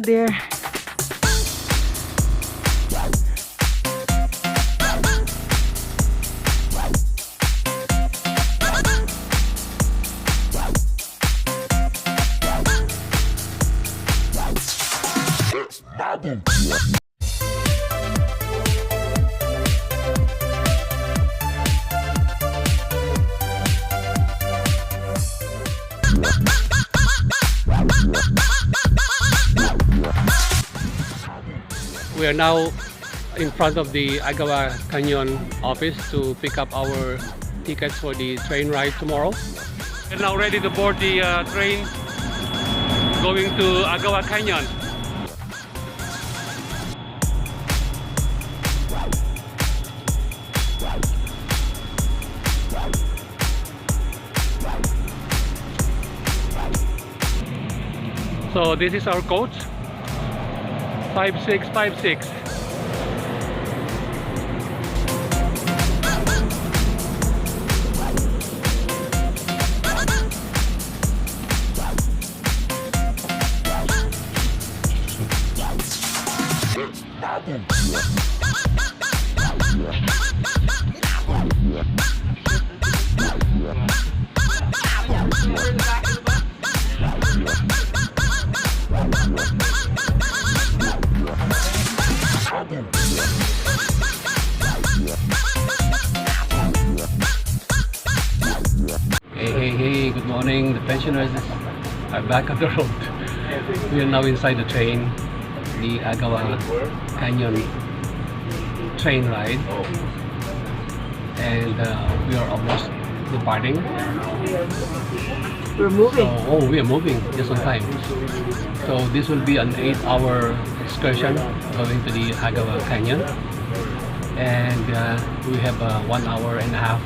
there. We are now in front of the Agawa Canyon office to pick up our tickets for the train ride tomorrow. We're now ready to board the train going to Agawa Canyon. So this is our coach, 5656. Hey, good morning. The pensioners are back on the road. We are now inside the train, the Agawa Canyon train ride, and we are almost departing. We're moving. We are moving just on time. So this will be an 8-hour excursion going to the Agawa Canyon, and we have 1 hour and a half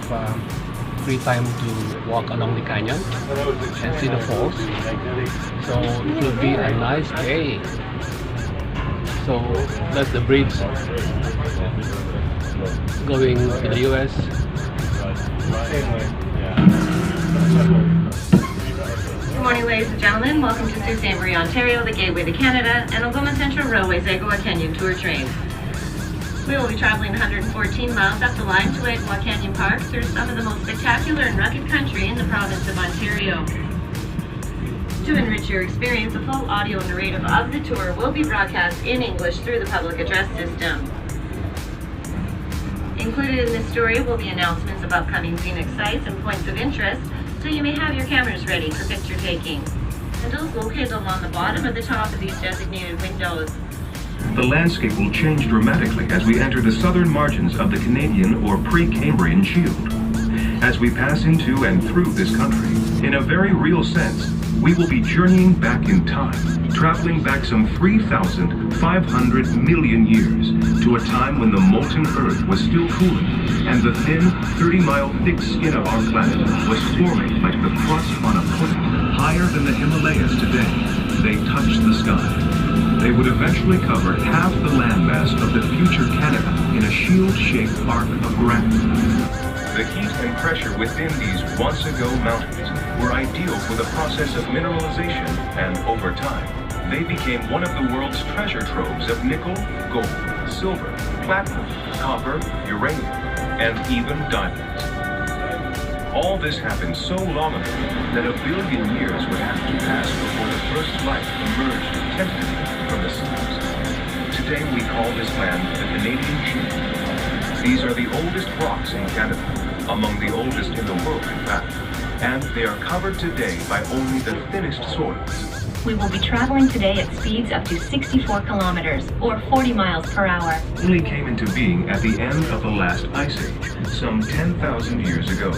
free time to walk along the canyon and see the falls. So it will be a nice day. So that's the bridge going to the US. Good morning, ladies and gentlemen. Welcome to Sault Ste. Marie, Ontario, the gateway to Canada, and Algoma Central Railway's Agawa Canyon Tour Train. We will be traveling 114 miles up the line to Agawa Canyon Park through some of the most spectacular and rugged country in the province of Ontario. To enrich your experience, a full audio narrative of the tour will be broadcast in English through the public address system. Included in this story will be announcements of upcoming scenic sites and points of interest, so you may have your cameras ready for picture taking. Handles located along the bottom or the top of these designated windows. The landscape will change dramatically as we enter the southern margins of the Canadian or pre-Cambrian Shield. As we pass into and through this country, in a very real sense, we will be journeying back in time, traveling back some 3,500 million years to a time when the molten Earth was still cooling and the thin, 30-mile thick skin of our planet was forming like the crust on a pudding. Higher than the Himalayas today, they touched the sky. They would eventually cover half the landmass of the future Canada in a shield-shaped arc of granite. The heat and pressure within these once-ago mountains were ideal for the process of mineralization, and over time, they became one of the world's treasure troves of nickel, gold, silver, platinum, copper, uranium, and even diamonds. All this happened so long ago that 1 billion years would have to pass before the first life emerged tentatively from the seas. Today we call this land the Canadian Shield. These are the oldest rocks in Canada, among the oldest in the world in fact, and they are covered today by only the thinnest soils. We will be traveling today at speeds up to 64 kilometers, or 40 miles per hour. Only came into being at the end of the last ice age, some 10,000 years ago.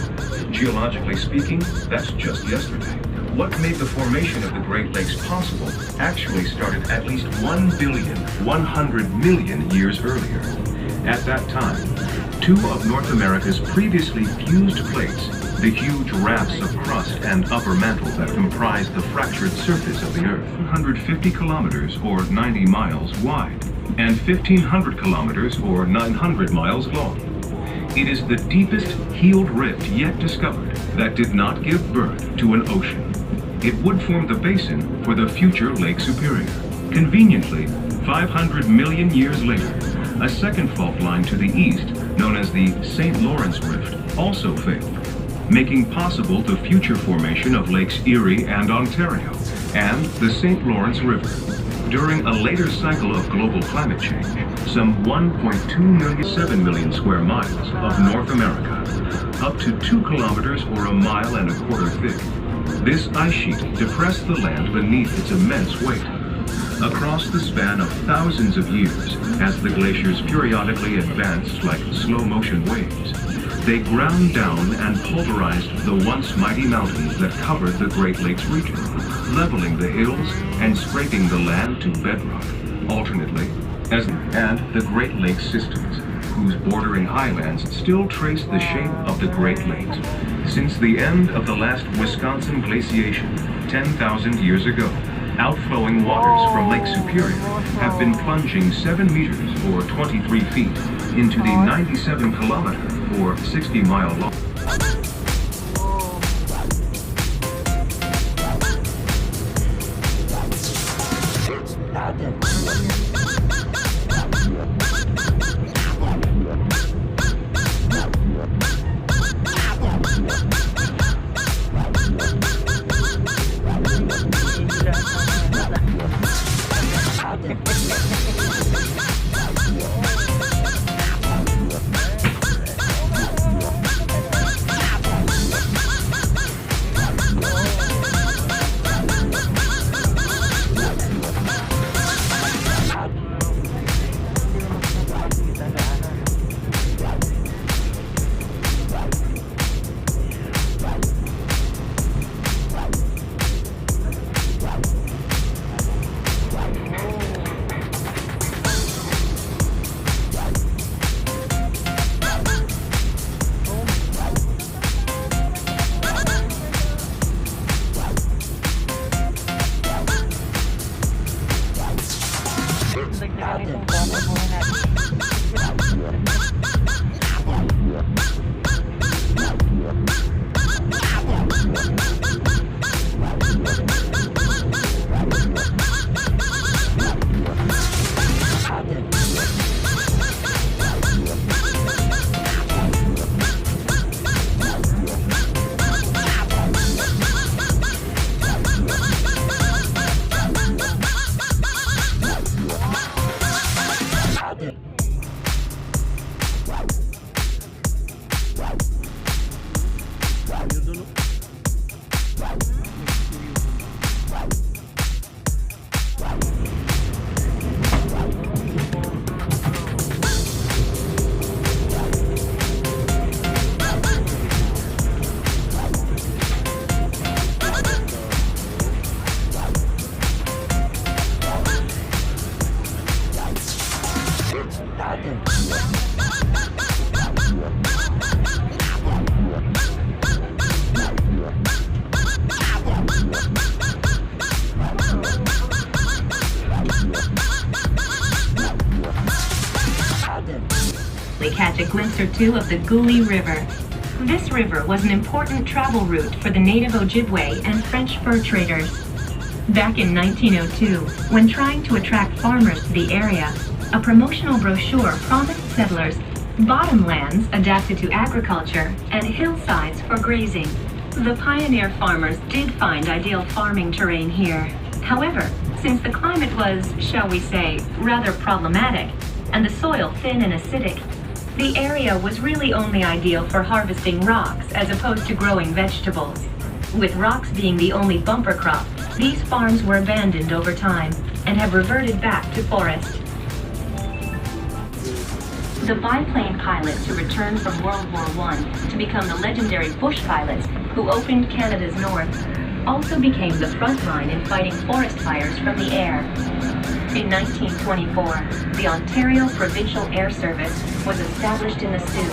Geologically speaking, that's just yesterday. What made the formation of the Great Lakes possible actually started at least 1,100,000,000 years earlier. At that time, two of North America's previously fused plates, the huge rafts of crust and upper mantle that comprise the fractured surface of the Earth, 150 kilometers or 90 miles wide, and 1,500 kilometers or 900 miles long. It is the deepest healed rift yet discovered that did not give birth to an ocean. It would form the basin for the future Lake Superior. Conveniently, 500 million years later, a second fault line to the east, known as the St. Lawrence Rift, also failed, making possible the future formation of Lakes Erie and Ontario, and the St. Lawrence River. During a later cycle of global climate change, some 7 million square miles of North America, up to 2 kilometers or 1.25 miles thick. This ice sheet depressed the land beneath its immense weight. Across the span of thousands of years, as the glaciers periodically advanced like slow-motion waves, they ground down and pulverized the once mighty mountains that covered the Great Lakes region, leveling the hills and scraping the land to bedrock, alternately, and the Great Lakes systems, whose bordering highlands still trace the shape of the Great Lakes. Since the end of the last Wisconsin glaciation 10,000 years ago, outflowing waters from Lake Superior have been plunging 7 meters or 23 feet into the 97-kilometer or 60-mile long. We catch a glimpse or two of the Goulet River. This river was an important travel route for the native Ojibwe and French fur traders. Back in 1902, when trying to attract farmers to the area, a promotional brochure promised settlers bottomlands adapted to agriculture and hillsides for grazing. The pioneer farmers did find ideal farming terrain here. However, since the climate was, shall we say, rather problematic, and the soil thin and acidic, the area was really only ideal for harvesting rocks as opposed to growing vegetables. With rocks being the only bumper crop, these farms were abandoned over time and have reverted back to forest. The biplane pilots who returned from World War I to become the legendary bush pilots who opened Canada's north also became the front line in fighting forest fires from the air. In 1924, the Ontario Provincial Air Service was established in the Sioux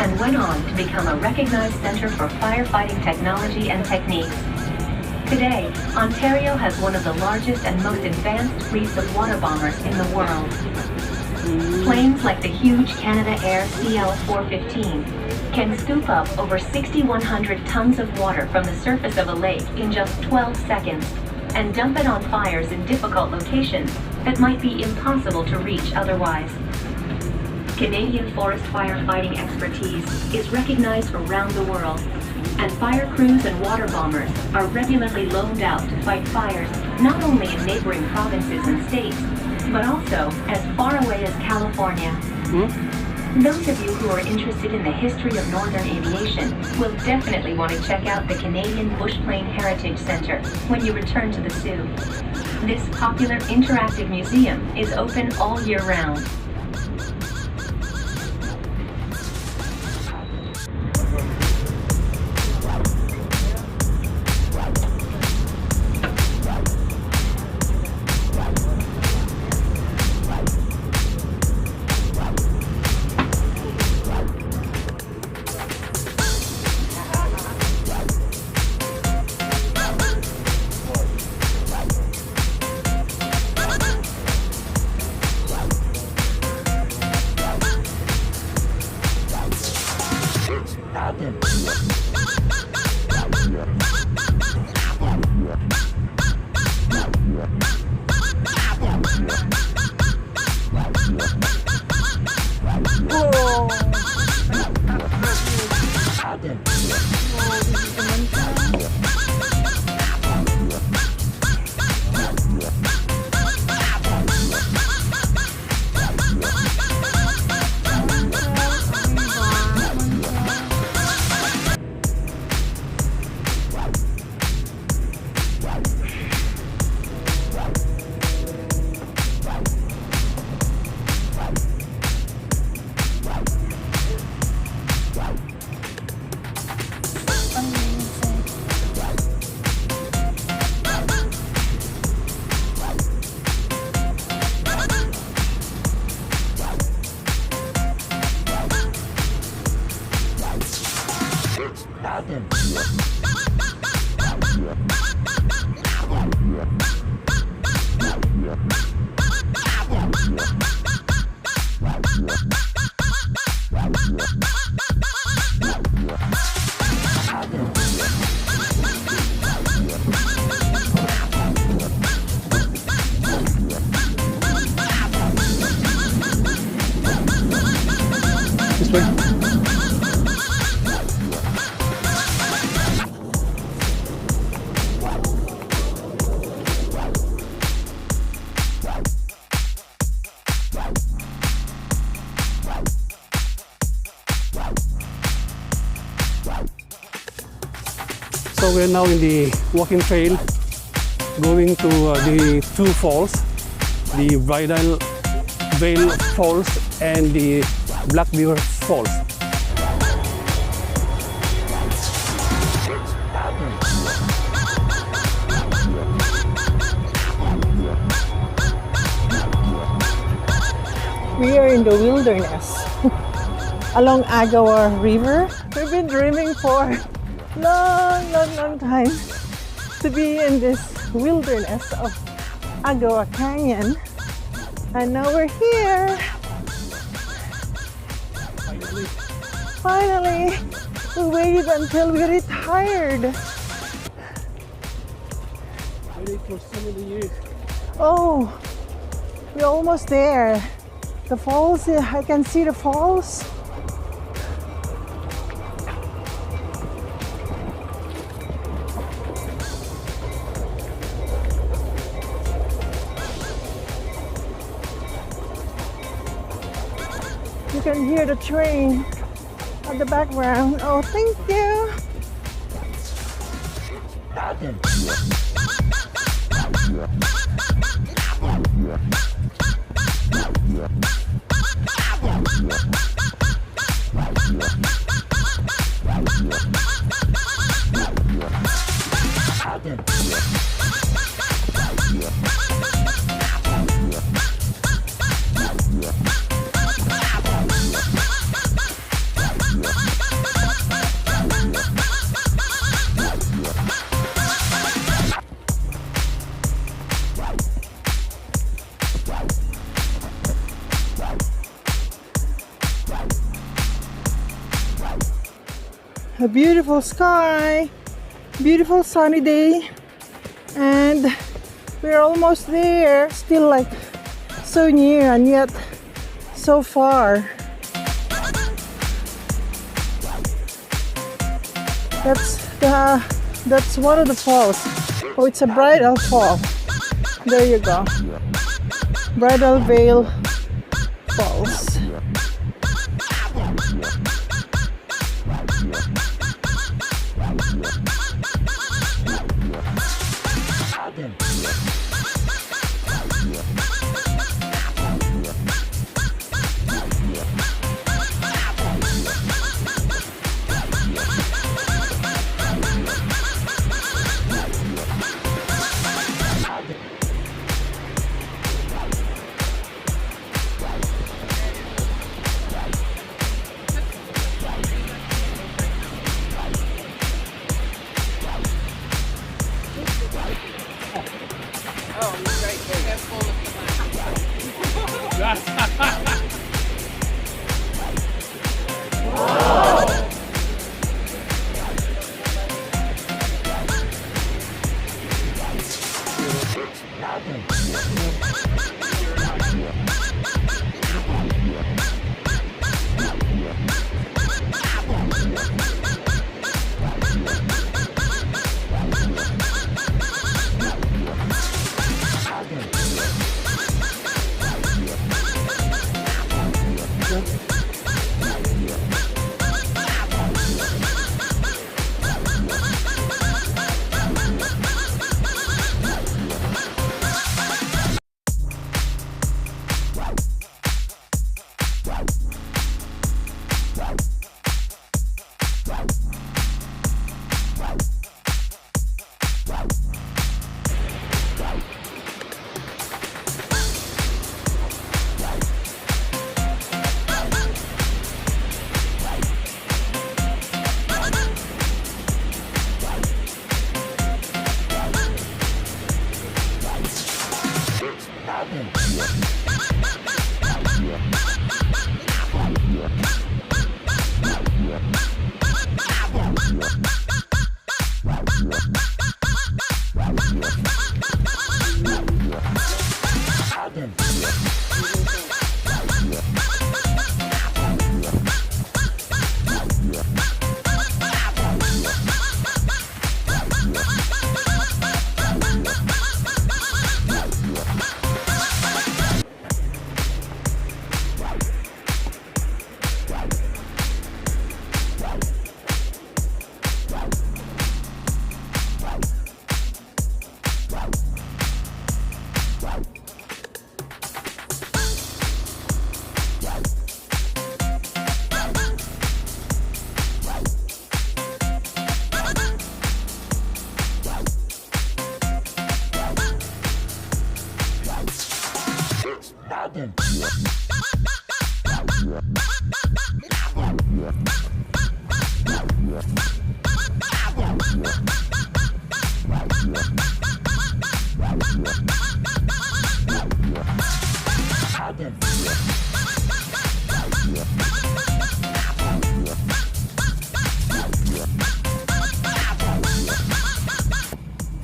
and went on to become a recognized center for firefighting technology and techniques. Today, Ontario has one of the largest and most advanced fleets of water bombers in the world. Planes like the huge Canada Air CL-415 can scoop up over 6,100 tons of water from the surface of a lake in just 12 seconds and dump it on fires in difficult locations that might be impossible to reach otherwise. Canadian forest firefighting expertise is recognized around the world, and fire crews and water bombers are regularly loaned out to fight fires not only in neighboring provinces and states, but also as far away as California. Those of you who are interested in the history of northern aviation will definitely want to check out the Canadian Bushplane Heritage Center when you return to the Sioux. This popular interactive museum is open all year round. This way. So we're now in the walking trail going to the two falls, the Bridalveilfalls and the Blackbear Falls. We are in the wilderness along Agawa River. We've been dreaming for long time to be in this wilderness of Agawa Canyon, and now we're here. Finally, we waited until we retired. Waiting for so many years. Oh, we're almost there. The falls, I can see the falls. You can hear the train at the background. Oh, thank you. A beautiful sky, beautiful sunny day, and We're almost there. Still like so near and yet so far. That's one of the falls. Oh, it's a bridal fall. There you go. Bridal Veil Falls.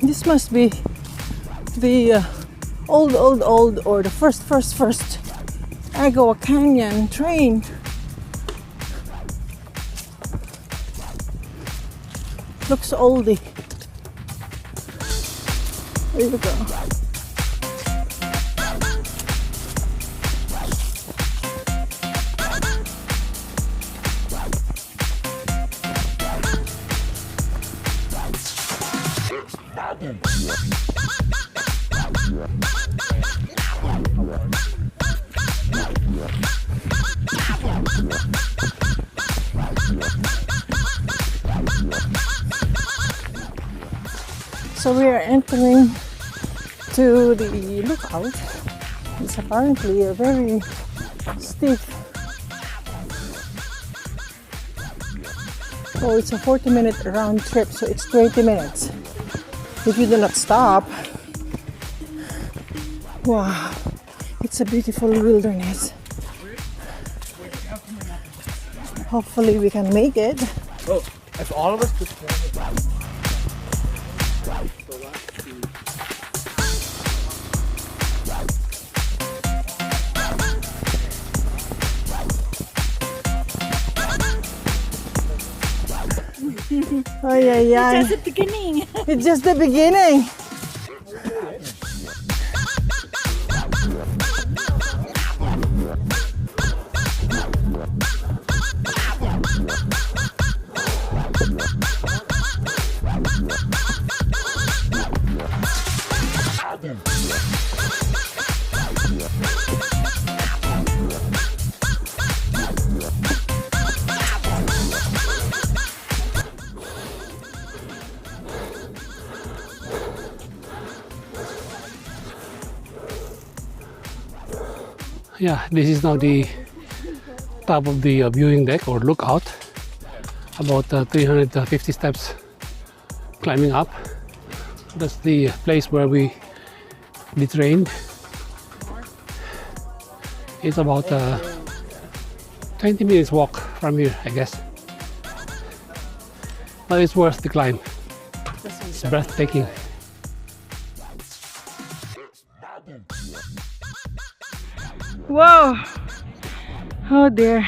This must be the old or the first Agawa Canyon train. Looks oldie. There you go. So we are entering to the lookout. It's apparently a very steep. Oh, it's a 40-minute round trip, so it's 20 minutes. If you do not stop. Wow, it's a beautiful wilderness. Hopefully we can make it. Oh, if all of us could Ay, ay, ay. It's just the beginning. It's just the beginning. Yeah, this is now the top of the viewing deck or lookout. About 350 steps climbing up. That's the place where we trained. It's about 20 minutes walk from here, I guess. But it's worth the climb. It's breathtaking. Whoa! Oh dear.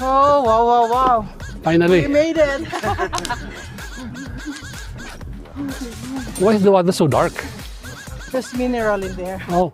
Oh, wow, wow, wow. Finally. We made it. Why is the water so dark? There's mineral in there. Oh.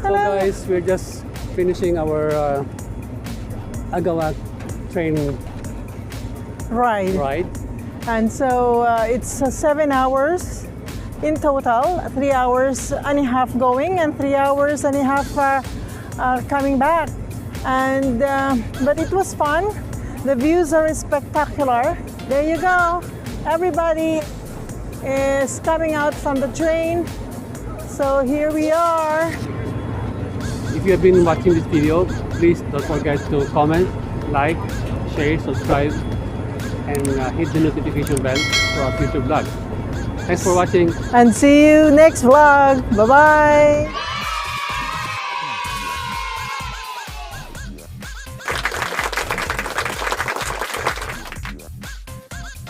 So guys, we're just finishing our Agawa train Right. ride. And so it's 7 hours in total, 3 hours and a half going and 3 hours and a half coming back. And but it was fun. The views are spectacular. There you go. Everybody is coming out from the train. So here we are. If you have been watching this video, please don't forget to comment, like, share, subscribe, and hit the notification bell for our future vlogs. Thanks for watching. And see you next vlog. Bye-bye.